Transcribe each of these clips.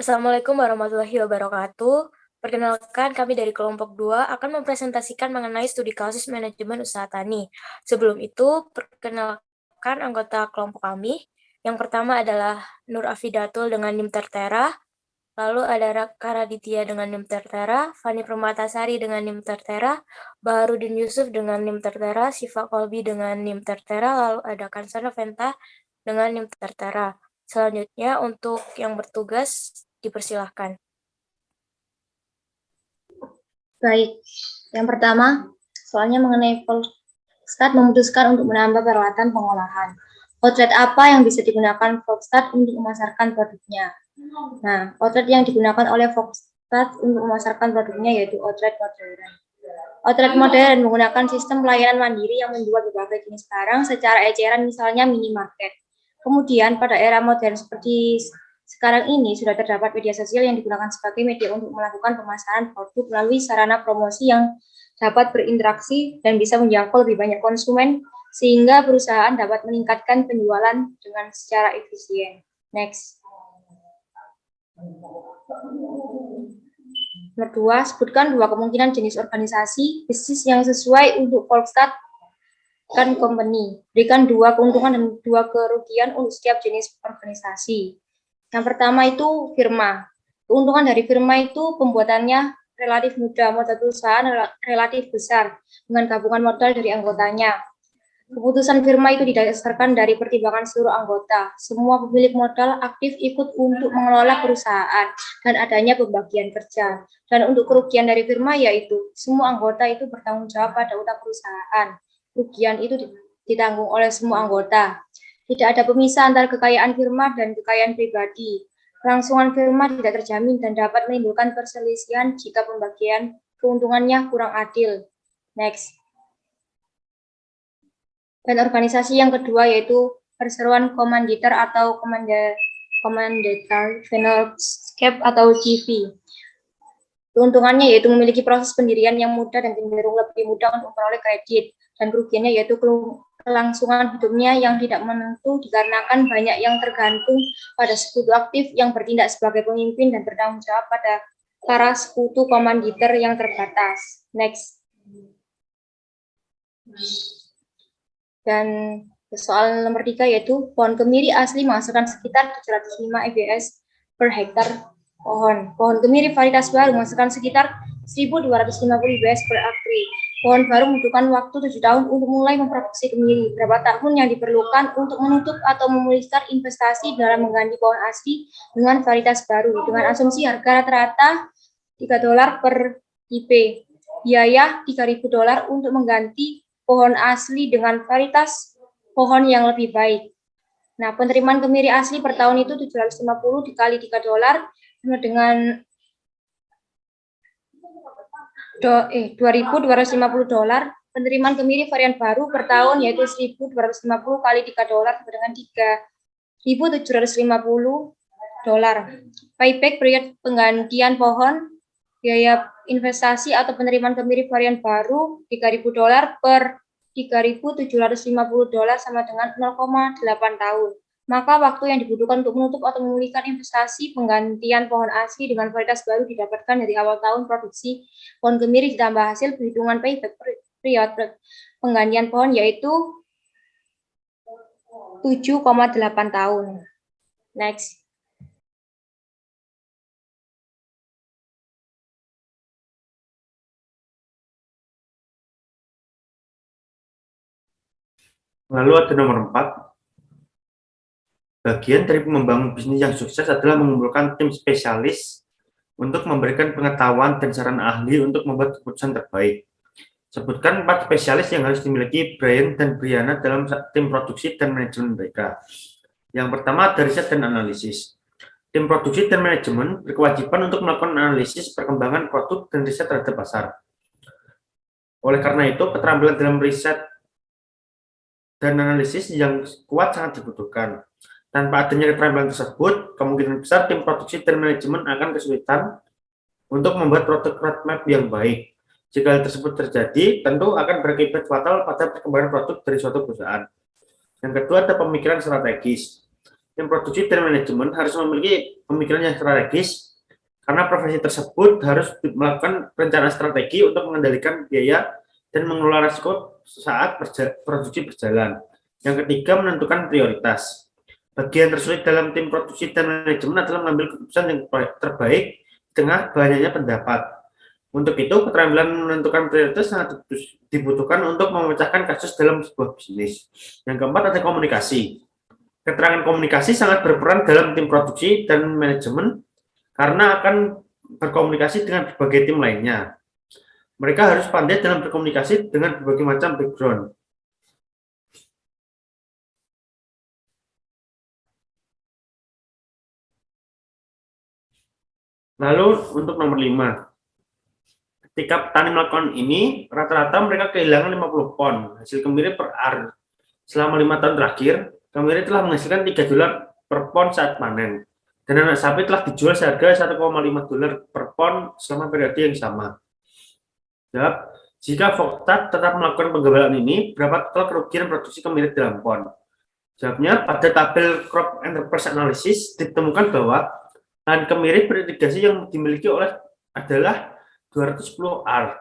Assalamualaikum warahmatullahi wabarakatuh. Perkenalkan, kami dari kelompok 2 akan mempresentasikan mengenai studi kasus manajemen usaha tani. Sebelum itu, perkenalkan anggota kelompok kami. Yang pertama adalah Nur Afidatul dengan NIM Tertera, lalu ada Raka Raditya dengan NIM Tertera, Fani Permatasari dengan NIM Tertera, Baharudin Yusuf dengan NIM Tertera, Siva Kolbi dengan NIM Tertera, lalu ada Kansana Venta dengan NIM Tertera. Selanjutnya, untuk yang bertugas, dipersilahkan. Baik, yang pertama, soalnya mengenai Volkswagen memutuskan untuk menambah peralatan pengolahan. Outlet apa yang bisa digunakan Volkswagen untuk memasarkan produknya? Nah, outlet yang digunakan oleh Volkswagen untuk memasarkan produknya yaitu outlet modern. Outlet modern menggunakan sistem pelayanan mandiri yang menjual berbagai jenis barang secara eceran, misalnya minimarket. Kemudian pada era modern seperti sekarang ini sudah terdapat media sosial yang digunakan sebagai media untuk melakukan pemasaran produk melalui sarana promosi yang dapat berinteraksi dan bisa menjangkau lebih banyak konsumen sehingga perusahaan dapat meningkatkan penjualan dengan secara efisien. Next. Nomor 2, sebutkan 2 kemungkinan jenis organisasi bisnis yang sesuai untuk Volkswagen Company. Berikan 2 keuntungan dan 2 kerugian untuk setiap jenis organisasi. Yang pertama itu firma. Keuntungan dari firma itu pembuatannya relatif mudah, modal perusahaan relatif besar dengan gabungan modal dari anggotanya. Keputusan firma itu didasarkan dari pertimbangan seluruh anggota. Semua pemilik modal aktif ikut untuk mengelola perusahaan dan adanya pembagian kerja. Dan untuk kerugian dari firma yaitu semua anggota itu bertanggung jawab pada utang perusahaan. Kerugian itu ditanggung oleh semua anggota. Tidak ada pemisah antara kekayaan firma dan kekayaan pribadi. Kelangsungan firma tidak terjamin dan dapat menimbulkan perselisihan jika pembagian keuntungannya kurang adil. Next. Dan organisasi yang kedua yaitu perseroan komanditer atau Commandeitary Fellowship atau CV. Keuntungannya yaitu memiliki proses pendirian yang mudah dan cenderung lebih mudah untuk memperoleh kredit. Dan kerugiannya yaitu kelangsungan hidupnya yang tidak menentu dikarenakan banyak yang tergantung pada sekutu aktif yang bertindak sebagai pemimpin dan bertanggung jawab pada para sekutu komanditer yang terbatas. Next. Dan soal nomor 3 yaitu pohon kemiri asli menghasilkan sekitar 705 EBS per hektar pohon. Pohon kemiri varietas baru menghasilkan sekitar 1.250 EBS per akre. Pohon baru membutuhkan waktu 7 tahun untuk mulai memproduksi kemiri. Berapa tahun yang diperlukan untuk menutup atau memulihkan investasi dalam mengganti pohon asli dengan varietas baru dengan asumsi harga rata-rata $3 per IP. Biaya $3.000 untuk mengganti pohon asli dengan varietas pohon yang lebih baik. Nah, penerimaan kemiri asli per tahun itu 750 dikali $3 dengan $2.250. Penerimaan kemiri varian baru per tahun yaitu 1.250 kali $3 dengan $3.750. Payback period penggantian pohon, biaya investasi atau penerimaan kemiri varian baru $3.000 per $3.750 sama dengan 0,8 tahun. Maka waktu yang dibutuhkan untuk menutup atau memulihkan investasi penggantian pohon asli dengan varietas baru didapatkan dari awal tahun produksi pohon kemiri ditambah hasil perhitungan payback period penggantian pohon yaitu 7,8 tahun. Next. Lalu ada nomor 4. Bagian dari membangun bisnis yang sukses adalah mengumpulkan tim spesialis untuk memberikan pengetahuan dan saran ahli untuk membuat keputusan terbaik. Sebutkan 4 spesialis yang harus dimiliki Brian dan Brianna dalam tim produksi dan manajemen mereka. Yang pertama ada riset dan analisis. Tim produksi dan manajemen berkewajiban untuk melakukan analisis perkembangan produk dan riset terhadap pasar. Oleh karena itu, keterampilan dalam riset dan analisis yang kuat sangat dibutuhkan. Tanpa adanya keterampilan tersebut, kemungkinan besar tim produksi dan manajemen akan kesulitan untuk membuat produk roadmap yang baik. Jika hal tersebut terjadi, tentu akan berakibat fatal pada perkembangan produk dari suatu perusahaan. Yang kedua ada pemikiran strategis. tim produksi dan manajemen harus memiliki pemikiran yang strategis karena profesi tersebut harus melakukan perencanaan strategi untuk mengendalikan biaya dan mengelola risiko saat produksi berjalan. Yang ketiga, menentukan prioritas. Bagian tersulit dalam tim produksi dan manajemen adalah mengambil keputusan yang terbaik di tengah banyaknya pendapat. Untuk itu, keterampilan menentukan prioritas sangat dibutuhkan untuk memecahkan kasus dalam sebuah bisnis. Yang keempat, ada komunikasi. Keterangan komunikasi sangat berperan dalam tim produksi dan manajemen karena akan berkomunikasi dengan berbagai tim lainnya. Mereka harus pandai dalam berkomunikasi dengan berbagai macam background. Lalu untuk nomor 5, ketika petani melakukan ini, rata-rata mereka kehilangan 50 pon hasil kemiri per ar. Selama 5 tahun terakhir, kemiri telah menghasilkan $3 per pon saat panen. Dan anak sapi telah dijual seharga $1,5 per pon selama periode yang sama. Jawab, jika Volkstat tetap melakukan penggembalaan ini, berapa total kerugian produksi kemiri dalam pon? Jawabnya, pada tabel Crop Enterprise Analysis ditemukan bahwa lahan kemiri beririgasi yang dimiliki oleh adalah 210 ar.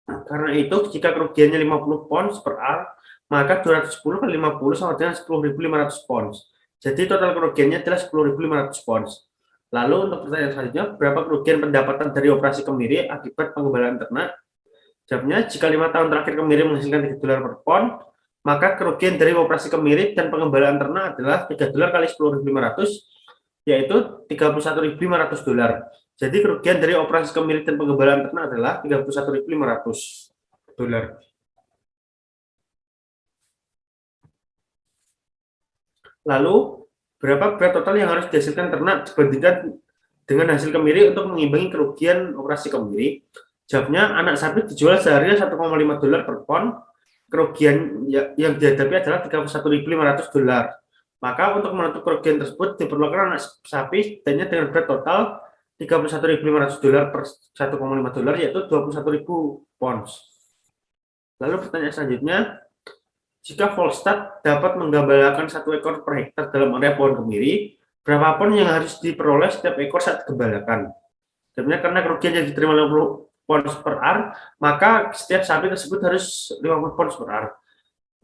Karena itu, jika kerugiannya 50 pons per ar, maka 210 kali 50 sama dengan 10.500 pons. Jadi total kerugiannya adalah 10.500 pons. Lalu untuk pertanyaan selanjutnya, berapa kerugian pendapatan dari operasi kemiri akibat penggembalaan ternak? Jawabnya, jika 5 tahun terakhir kemiri menghasilkan $3 per pon, maka kerugian dari operasi kemiri dan penggembalaan ternak adalah $3 kali 10.500, yaitu $31.500. Jadi kerugian dari operasi kemiri dan penggembalaan ternak adalah $31.500. Lalu, berapa berat total yang harus dihasilkan ternak dibandingkan dengan hasil kemiri untuk mengimbangi kerugian operasi kemiri? Jawabnya, anak sapi dijual seharga $1,5 per pon, kerugian yang dihadapi adalah $31.500. Maka untuk menutup kerugian tersebut diperlukan anak sapi setidaknya dengan berat total $31.500 per $1,5, yaitu 21.000 pons. Lalu pertanyaan selanjutnya, jika Volkstat dapat menggembalakan 1 ekor per hektar dalam area pohon kemiri, berapa pon yang harus diperoleh setiap ekor saat digembalakan? Sebenarnya karena kerugian yang diterima 50 pons per ar, maka setiap sapi tersebut harus 50 pons per ar.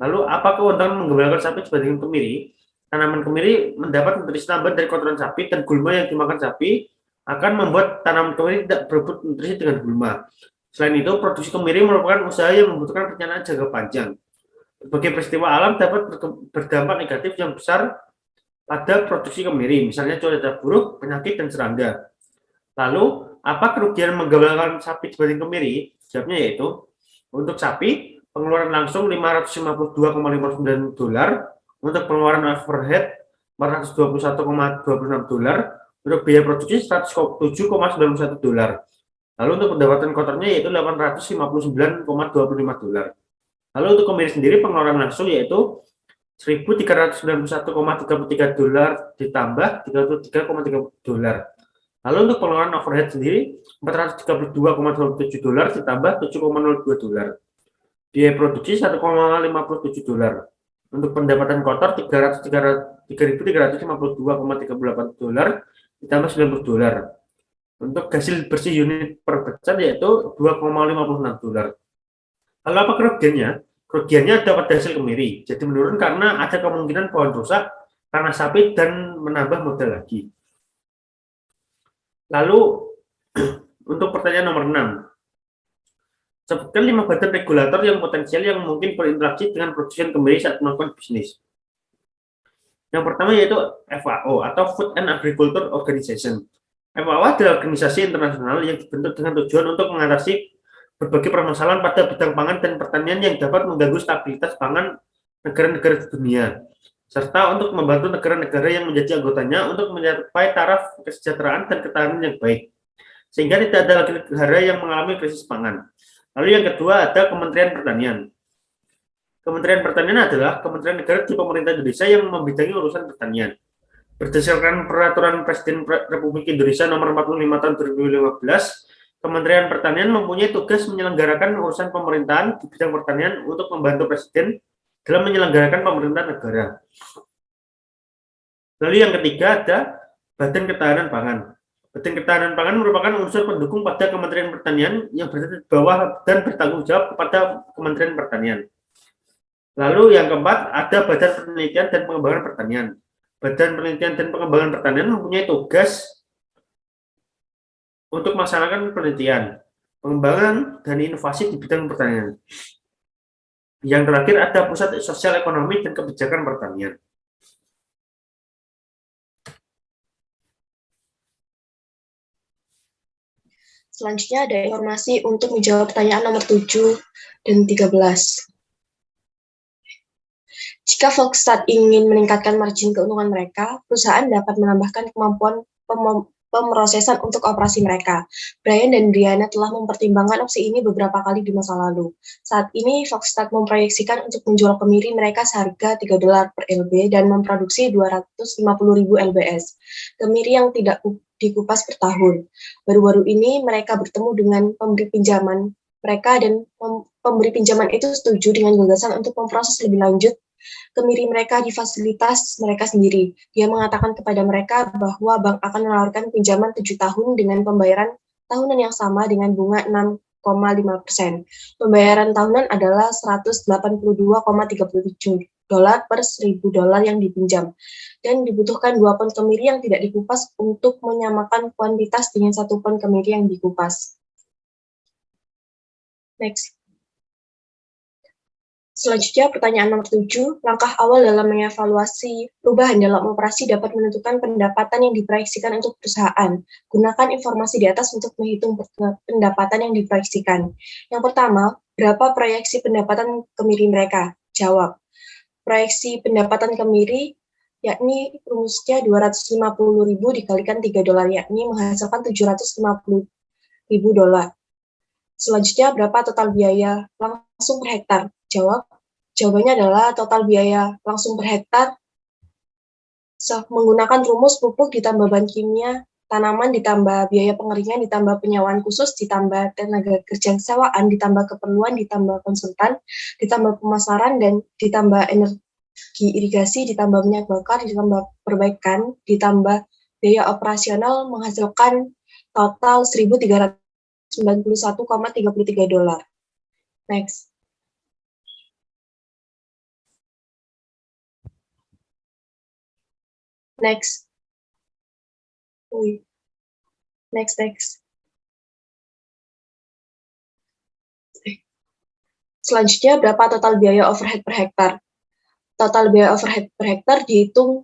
Lalu, apa keuntungan menggembalakan sapi dibandingkan kemiri? Tanaman kemiri mendapat nutrisi tambahan dari kotoran sapi dan gulma yang dimakan sapi akan membuat tanaman kemiri tidak berebut nutrisi dengan gulma. Selain itu, produksi kemiri merupakan usaha yang membutuhkan perencanaan jangka panjang. Berbagai peristiwa alam dapat berdampak negatif yang besar pada produksi kemiri, misalnya cuaca buruk, penyakit, dan serangga. Lalu, apa kerugian menggembalakan sapi dibanding kemiri? Jawabnya yaitu, untuk sapi, pengeluaran langsung $552,59, untuk pengeluaran overhead $421,26, untuk biaya produksi $107,91. Lalu untuk pendapatan kotornya yaitu $859,25. Lalu untuk kemiri sendiri pengeluaran langsung yaitu $1.391,33 ditambah $33,3. Lalu untuk pengeluaran overhead sendiri $432,27 ditambah $7,02. Biaya produksi $1,57. Untuk pendapatan kotor $3.352,38 ditambah $90. Untuk hasil bersih unit per becan yaitu $2,56. Lalu apa kerugiannya? Kerugiannya dapat hasil kemiri, jadi menurun karena ada kemungkinan pohon rusak karena sapi dan menambah modal lagi. Lalu untuk pertanyaan nomor 6, sebutkan 5 badan regulator yang potensial yang mungkin berinteraksi dengan produsen kemiri saat melakukan bisnis. Yang pertama yaitu FAO atau Food and Agriculture Organization. FAO adalah organisasi internasional yang dibentuk dengan tujuan untuk mengatasi berbagai permasalahan pada bidang pangan dan pertanian yang dapat mengganggu stabilitas pangan negara-negara di dunia, serta untuk membantu negara-negara yang menjadi anggotanya untuk mencapai taraf kesejahteraan dan ketahanan yang baik, sehingga tidak ada lagi negara yang mengalami krisis pangan. Lalu yang kedua ada Kementerian Pertanian. Kementerian Pertanian adalah kementerian negara di pemerintah Indonesia yang membidangi urusan pertanian. Berdasarkan Peraturan Presiden Republik Indonesia Nomor 45 Tahun 2015, Kementerian Pertanian mempunyai tugas menyelenggarakan urusan pemerintahan di bidang pertanian untuk membantu Presiden dalam menyelenggarakan pemerintahan negara. Lalu yang ketiga ada Badan Ketahanan Pangan. Badan Ketahanan Pangan merupakan unsur pendukung pada Kementerian Pertanian yang berada di bawah dan bertanggung jawab kepada Kementerian Pertanian. Lalu yang keempat ada Badan Penelitian dan Pengembangan Pertanian. Badan Penelitian dan Pengembangan Pertanian mempunyai tugas untuk melaksanakan penelitian, pengembangan, dan inovasi di bidang pertanian. Yang terakhir ada Pusat Sosial Ekonomi dan Kebijakan Pertanian. Selanjutnya ada informasi untuk menjawab pertanyaan nomor 7 dan 13. Jika Volkswagen ingin meningkatkan margin keuntungan mereka, perusahaan dapat menambahkan kemampuan pemrosesan untuk operasi mereka. Brian dan Brianna telah mempertimbangkan opsi ini beberapa kali di masa lalu. Saat ini, Volkswagen memproyeksikan untuk menjual kemiri mereka seharga $3 per lb dan memproduksi 250.000 lbs. Kemiri yang tidak dikupas per tahun. Baru-baru ini, mereka bertemu dengan pemberi pinjaman mereka dan pemberi pinjaman itu setuju dengan gagasan untuk memproses lebih lanjut kemiri mereka di fasilitas mereka sendiri. Dia mengatakan kepada mereka bahwa bank akan menawarkan pinjaman 7 tahun dengan pembayaran tahunan yang sama dengan bunga 6,5%. Pembayaran tahunan adalah $182,37 per $1.000 yang dipinjam. Dan dibutuhkan 2 pon kemiri yang tidak dikupas untuk menyamakan kuantitas dengan 1 pon kemiri yang dikupas. Next. Selanjutnya, pertanyaan nomor 7, langkah awal dalam mengevaluasi perubahan dalam operasi dapat menentukan pendapatan yang diproyeksikan untuk perusahaan. Gunakan informasi di atas untuk menghitung pendapatan yang diproyeksikan. Yang pertama, berapa proyeksi pendapatan kemiri mereka? Jawab. Proyeksi pendapatan kemiri yakni rumusnya 250.000 dikalikan $3, yakni menghasilkan $750.000. Selanjutnya, berapa total biaya langsung per hektar? Jawabannya adalah total biaya langsung per hektar menggunakan rumus pupuk ditambah bahan kimia tanaman ditambah biaya pengeringan ditambah penyewaan khusus ditambah tenaga kerja sewaan ditambah keperluan ditambah konsultan ditambah pemasaran dan ditambah energi irigasi ditambah minyak bakar ditambah perbaikan ditambah biaya operasional menghasilkan total $1.391,33. Next. Next. Next. Selanjutnya, berapa total biaya overhead per hektar? Total biaya overhead per hektar dihitung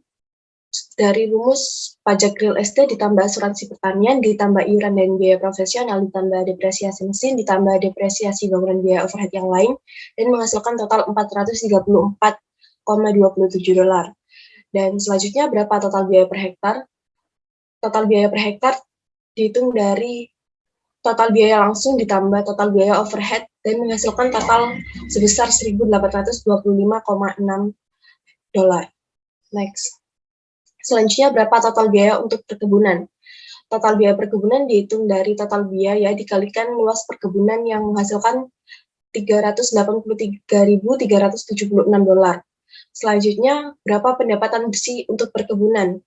dari rumus pajak real estate ditambah asuransi pertanian, ditambah iuran dan biaya profesional, ditambah depresiasi mesin, ditambah depresiasi bangunan biaya overhead yang lain, dan menghasilkan total $434,27. Dan selanjutnya, berapa total biaya per hektar? Total biaya per hektar dihitung dari total biaya langsung ditambah total biaya overhead dan menghasilkan total sebesar $1.825,6. Next. Selanjutnya, berapa total biaya untuk perkebunan? Total biaya perkebunan dihitung dari total biaya dikalikan luas perkebunan yang menghasilkan $383.376. Selanjutnya, berapa pendapatan bersih untuk perkebunan?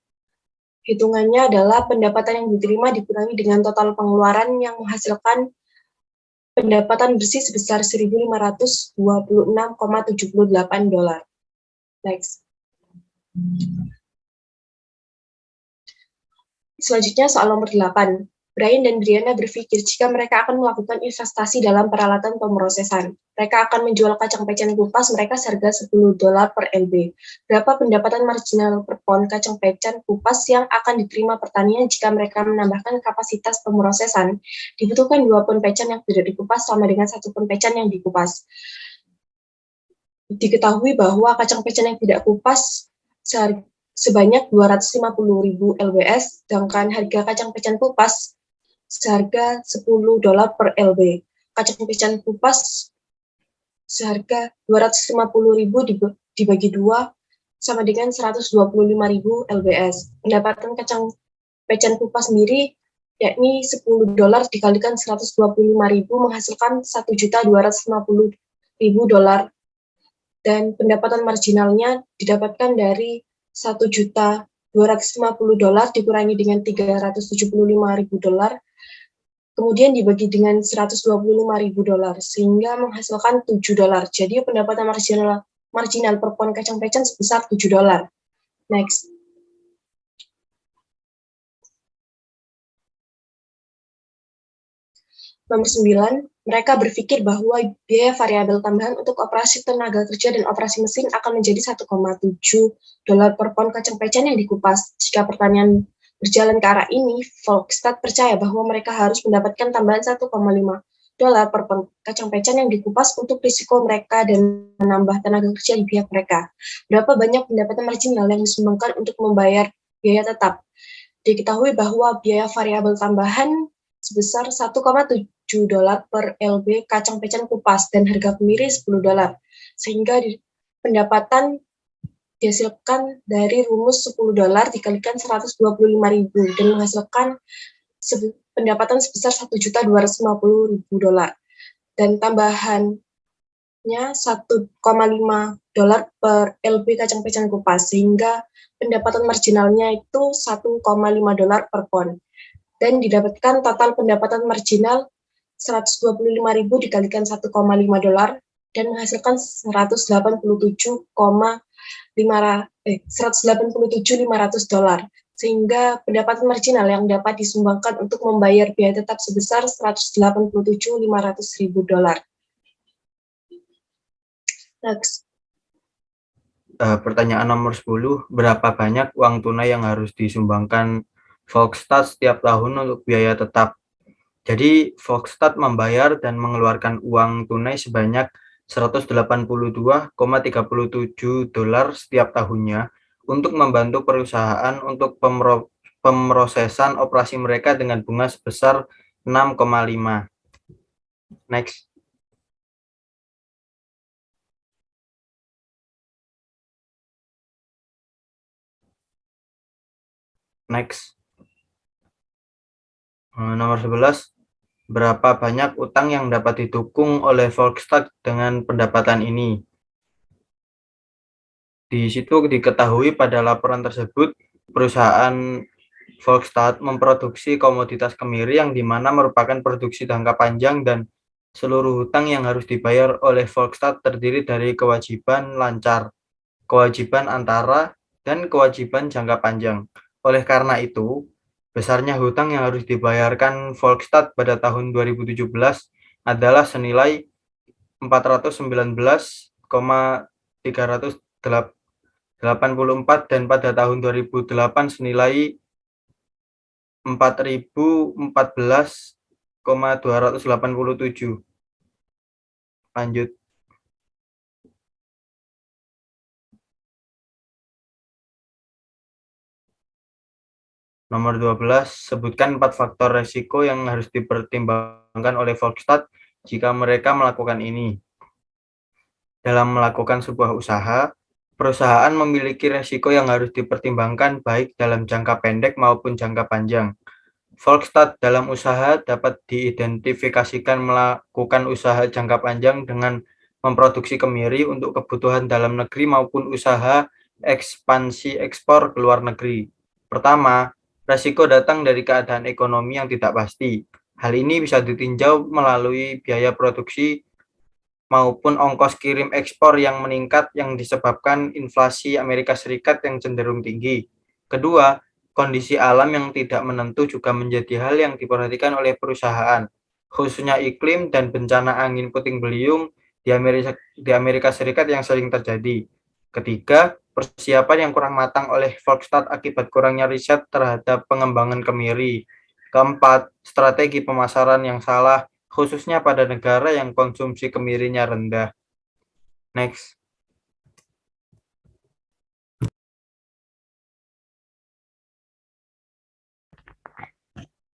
Hitungannya adalah pendapatan yang diterima dikurangi dengan total pengeluaran yang menghasilkan pendapatan bersih sebesar $1.526,78. Next. Selanjutnya, soal nomor 8. Brian dan Brianna berpikir jika mereka akan melakukan investasi dalam peralatan pemrosesan. Mereka akan menjual kacang pecan kupas mereka seharga $10 per lb. Berapa pendapatan marginal per pon kacang pecan kupas yang akan diterima pertanian jika mereka menambahkan kapasitas pemrosesan? Dibutuhkan 2 pon pecan yang tidak dikupas sama dengan 1 pon pecan yang dikupas. Diketahui bahwa kacang pecan yang tidak kupas sebanyak 250.000 lbs, sedangkan harga kacang pecan kupas seharga $10 per lb. Kacang pecan kupas seharga 250.000 dibagi 2 sama dengan 125.000 lbs. Pendapatan kacang pecan kupas sendiri yakni $10 dikalikan 125.000 menghasilkan $1.250.000 dan pendapatan marginalnya didapatkan dari $1.250.000 $250 dikurangi dengan $375.000, kemudian dibagi dengan $125.000, sehingga menghasilkan $7. Jadi pendapatan marginal per pon kacang-pecan sebesar $7. Next. Nomor 9, mereka berpikir bahwa biaya variabel tambahan untuk operasi tenaga kerja dan operasi mesin akan menjadi $1,7 per pon kacang-pecan yang dikupas. Jika pertanian berjalan ke arah ini, Volkswagen percaya bahwa mereka harus mendapatkan tambahan $1,5 per pon kacang-pecan yang dikupas untuk risiko mereka dan menambah tenaga kerja di pihak mereka. Berapa banyak pendapatan marginal yang disumbangkan untuk membayar biaya tetap? Diketahui bahwa biaya variabel tambahan sebesar $1,7 per LB kacang-pecan kupas dan harga kemiri $10, sehingga pendapatan dihasilkan dari rumus $10 dikalikan 125.000 dan menghasilkan pendapatan sebesar $1.250.000 dan tambahannya $1,5 per LB kacang-pecan kupas, sehingga pendapatan marginalnya itu $1,5 per pon. Dan didapatkan total pendapatan marginal 125.000 dikalikan $1,5 dan menghasilkan 187.500 sehingga pendapatan marginal yang dapat disumbangkan untuk membayar biaya tetap sebesar $187.500.000. Next. Pertanyaan nomor 10, berapa banyak uang tunai yang harus disumbangkan Volkswagen setiap tahun untuk biaya tetap? Jadi Volkswagen membayar dan mengeluarkan uang tunai sebanyak $182,37 setiap tahunnya untuk membantu perusahaan untuk pemrosesan operasi mereka dengan bunga sebesar 6,5. Next. Next. Nomor 11. Berapa banyak utang yang dapat didukung oleh Volkswagen dengan pendapatan ini? Di situ diketahui pada laporan tersebut, perusahaan Volkswagen memproduksi komoditas kemiri yang dimana merupakan produksi jangka panjang dan seluruh hutang yang harus dibayar oleh Volkswagen terdiri dari kewajiban lancar, kewajiban antara, dan kewajiban jangka panjang. Oleh karena itu, besarnya hutang yang harus dibayarkan Volkswagen pada tahun 2017 adalah senilai 419,384 dan pada tahun 2008 senilai 4.014,287. Lanjut. Nomor 12, sebutkan 4 faktor resiko yang harus dipertimbangkan oleh Volkswagen jika mereka melakukan ini. Dalam melakukan sebuah usaha, perusahaan memiliki resiko yang harus dipertimbangkan baik dalam jangka pendek maupun jangka panjang. Volkswagen dalam usaha dapat diidentifikasikan melakukan usaha jangka panjang dengan memproduksi kemiri untuk kebutuhan dalam negeri maupun usaha ekspansi ekspor ke luar negeri. Pertama, resiko datang dari keadaan ekonomi yang tidak pasti. Hal ini bisa ditinjau melalui biaya produksi maupun ongkos kirim ekspor yang meningkat yang disebabkan inflasi Amerika Serikat yang cenderung tinggi. Kedua, kondisi alam yang tidak menentu juga menjadi hal yang diperhatikan oleh perusahaan, khususnya iklim dan bencana angin puting beliung di Amerika Serikat yang sering terjadi. Ketiga, persiapan yang kurang matang oleh Volkswagen akibat kurangnya riset terhadap pengembangan kemiri. Keempat, strategi pemasaran yang salah, khususnya pada negara yang konsumsi kemirinya rendah. Next.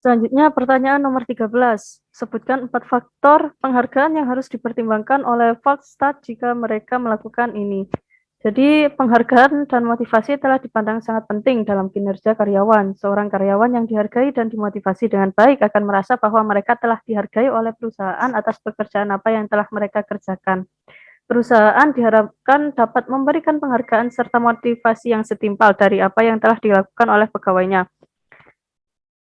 Selanjutnya pertanyaan nomor 13. Sebutkan 4 faktor penghargaan yang harus dipertimbangkan oleh Volkswagen jika mereka melakukan ini. Jadi penghargaan dan motivasi telah dipandang sangat penting dalam kinerja karyawan. Seorang karyawan yang dihargai dan dimotivasi dengan baik akan merasa bahwa mereka telah dihargai oleh perusahaan atas pekerjaan apa yang telah mereka kerjakan. Perusahaan diharapkan dapat memberikan penghargaan serta motivasi yang setimpal dari apa yang telah dilakukan oleh pegawainya.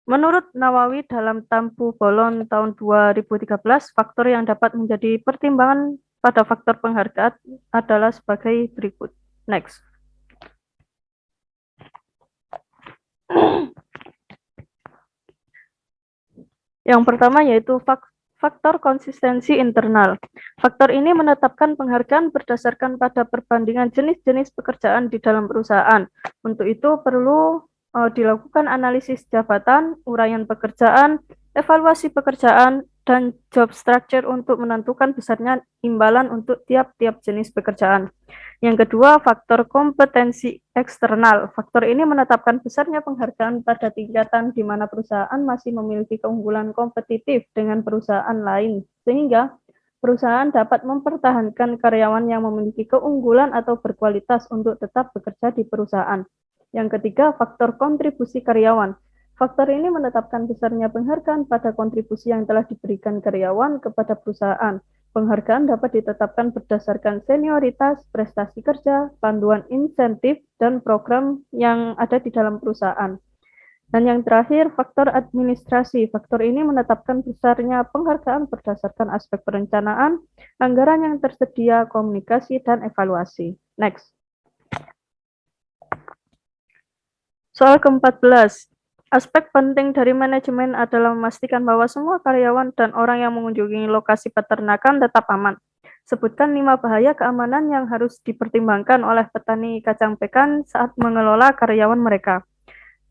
Menurut Nawawi dalam Tampu Bolon tahun 2013, faktor yang dapat menjadi pertimbangan pada faktor penghargaan adalah sebagai berikut. Next. Yang pertama yaitu faktor konsistensi internal. Faktor ini menetapkan penghargaan berdasarkan pada perbandingan jenis-jenis pekerjaan di dalam perusahaan. Untuk itu perlu dilakukan analisis jabatan, uraian pekerjaan, evaluasi pekerjaan, dan job structure untuk menentukan besarnya imbalan untuk tiap-tiap jenis pekerjaan. Yang kedua, faktor kompetensi eksternal. Faktor ini menetapkan besarnya penghargaan pada tingkatan di mana perusahaan masih memiliki keunggulan kompetitif dengan perusahaan lain, sehingga perusahaan dapat mempertahankan karyawan yang memiliki keunggulan atau berkualitas untuk tetap bekerja di perusahaan. Yang ketiga, faktor kontribusi karyawan. Faktor ini menetapkan besarnya penghargaan pada kontribusi yang telah diberikan karyawan kepada perusahaan. Penghargaan dapat ditetapkan berdasarkan senioritas, prestasi kerja, panduan insentif, dan program yang ada di dalam perusahaan. Dan yang terakhir, faktor administrasi. Faktor ini menetapkan besarnya penghargaan berdasarkan aspek perencanaan, anggaran yang tersedia, komunikasi, dan evaluasi. Next. Soal ke-14. Aspek penting dari manajemen adalah memastikan bahwa semua karyawan dan orang yang mengunjungi lokasi peternakan tetap aman. Sebutkan 5 bahaya keamanan yang harus dipertimbangkan oleh petani kacang pekan saat mengelola karyawan mereka.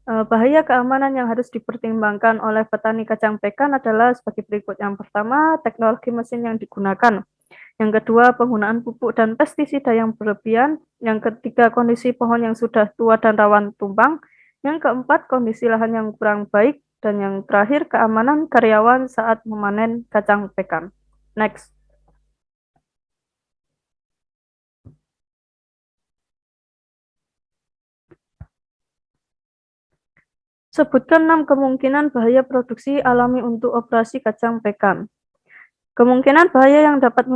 Bahaya keamanan yang harus dipertimbangkan oleh petani kacang pekan adalah sebagai berikut. Yang pertama, teknologi mesin yang digunakan. Yang kedua, penggunaan pupuk dan pestisida yang berlebihan. Yang ketiga, kondisi pohon yang sudah tua dan rawan tumbang. Yang keempat, kondisi lahan yang kurang baik. Dan yang terakhir, keamanan karyawan saat memanen kacang pekan. Next. Sebutkan 6 kemungkinan bahaya produksi alami untuk operasi kacang pekan. Kemungkinan bahaya yang dapat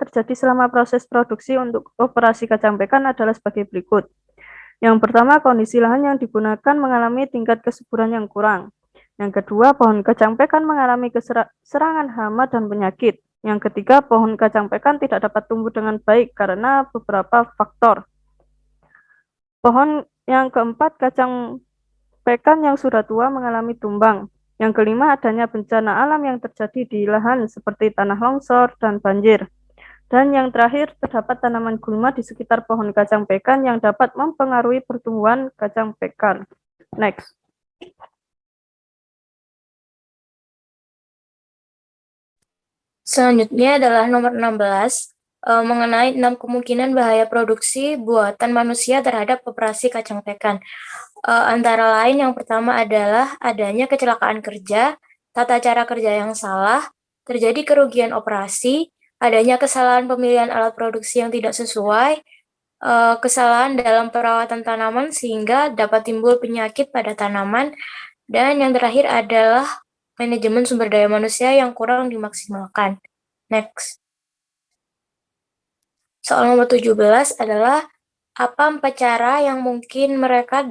terjadi selama proses produksi untuk operasi kacang pekan adalah sebagai berikut. Yang pertama, kondisi lahan yang digunakan mengalami tingkat kesuburan yang kurang. Yang kedua, pohon kacang pekan mengalami serangan hama dan penyakit. Yang ketiga, pohon kacang pekan tidak dapat tumbuh dengan baik karena beberapa faktor. Yang keempat, kacang pekan yang sudah tua mengalami tumbang. Yang kelima, adanya bencana alam yang terjadi di lahan seperti tanah longsor dan banjir. Dan yang terakhir, terdapat tanaman gulma di sekitar pohon kacang pekan yang dapat mempengaruhi pertumbuhan kacang pekan. Next. Selanjutnya adalah nomor 16, mengenai 6 kemungkinan bahaya produksi buatan manusia terhadap operasi kacang pekan. Antara lain yang pertama adalah adanya kecelakaan kerja, tata cara kerja yang salah, terjadi kerugian operasi, adanya kesalahan pemilihan alat produksi yang tidak sesuai, kesalahan dalam perawatan tanaman sehingga dapat timbul penyakit pada tanaman, dan yang terakhir adalah manajemen sumber daya manusia yang kurang dimaksimalkan. Next. Soal nomor 17 adalah apa 4 cara yang mungkin mereka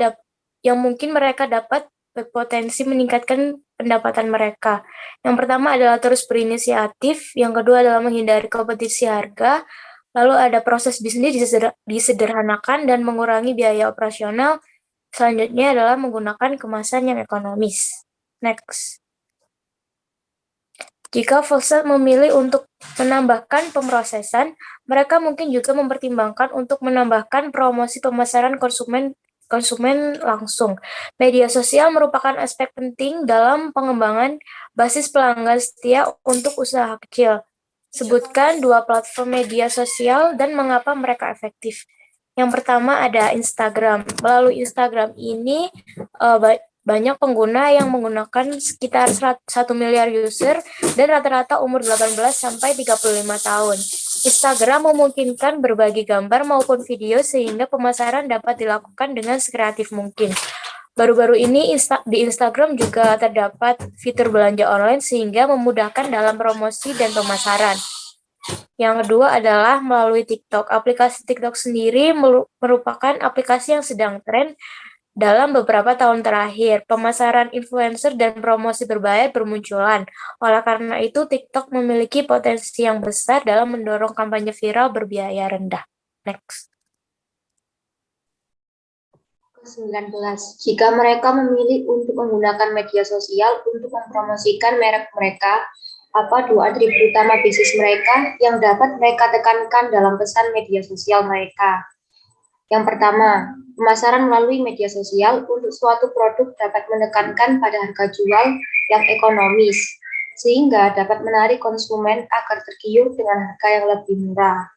dapat berpotensi meningkatkan pendapatan mereka. Yang pertama adalah terus berinisiatif, yang kedua adalah menghindari kompetisi harga, lalu ada proses bisnis disederhanakan dan mengurangi biaya operasional, selanjutnya adalah menggunakan kemasan yang ekonomis. Next. Jika Volkswagen memilih untuk menambahkan pemrosesan, mereka mungkin juga mempertimbangkan untuk menambahkan promosi pemasaran konsumen langsung. Media sosial merupakan aspek penting dalam pengembangan basis pelanggan setia untuk usaha kecil. Sebutkan 2 platform media sosial dan mengapa mereka efektif. Yang pertama ada Instagram. Melalui Instagram ini banyak pengguna yang menggunakan sekitar 1 miliar user dan rata-rata umur 18 sampai 35 tahun. Instagram memungkinkan berbagi gambar maupun video sehingga pemasaran dapat dilakukan dengan sekreatif mungkin. Baru-baru ini di Instagram juga terdapat fitur belanja online sehingga memudahkan dalam promosi dan pemasaran. Yang kedua adalah melalui TikTok. Aplikasi TikTok sendiri merupakan aplikasi yang sedang tren dalam beberapa tahun terakhir. Pemasaran influencer dan promosi berbayar bermunculan. Oleh karena itu, TikTok memiliki potensi yang besar dalam mendorong kampanye viral berbiaya rendah. Next. 19. Jika mereka memilih untuk menggunakan media sosial untuk mempromosikan merek mereka, apa 2 atribut utama bisnis mereka yang dapat mereka tekankan dalam pesan media sosial mereka? Yang pertama, pemasaran melalui media sosial untuk suatu produk dapat menekankan pada harga jual yang ekonomis, sehingga dapat menarik konsumen agar tergiur dengan harga yang lebih murah.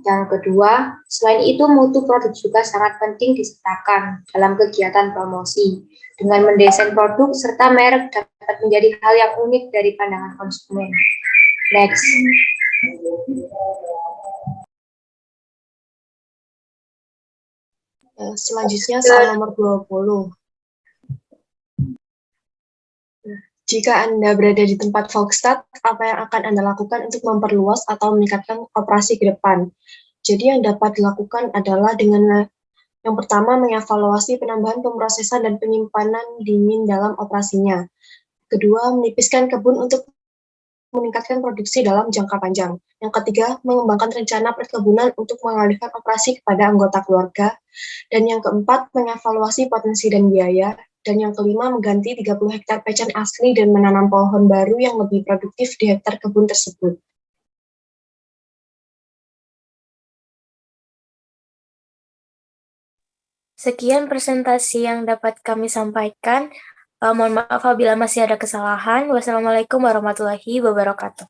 Yang kedua, selain itu mutu produk juga sangat penting disertakan dalam kegiatan promosi. Dengan mendesain produk serta merek dapat menjadi hal yang unik dari pandangan konsumen. Next. Selanjutnya soal nomor 20. Jika Anda berada di tempat Volkstat, apa yang akan Anda lakukan untuk memperluas atau meningkatkan operasi ke depan? Jadi yang dapat dilakukan adalah dengan yang pertama mengevaluasi penambahan pemrosesan dan penyimpanan dingin dalam operasinya. Kedua, menipiskan kebun untuk meningkatkan produksi dalam jangka panjang. Yang ketiga, mengembangkan rencana perkebunan untuk mengalihkan operasi kepada anggota keluarga. Dan yang keempat, mengevaluasi potensi dan biaya. Dan yang kelima, mengganti 30 hektar pecan asli dan menanam pohon baru yang lebih produktif di hektar kebun tersebut. Sekian presentasi yang dapat kami sampaikan. Mohon maaf apabila masih ada kesalahan. Wassalamualaikum warahmatullahi wabarakatuh.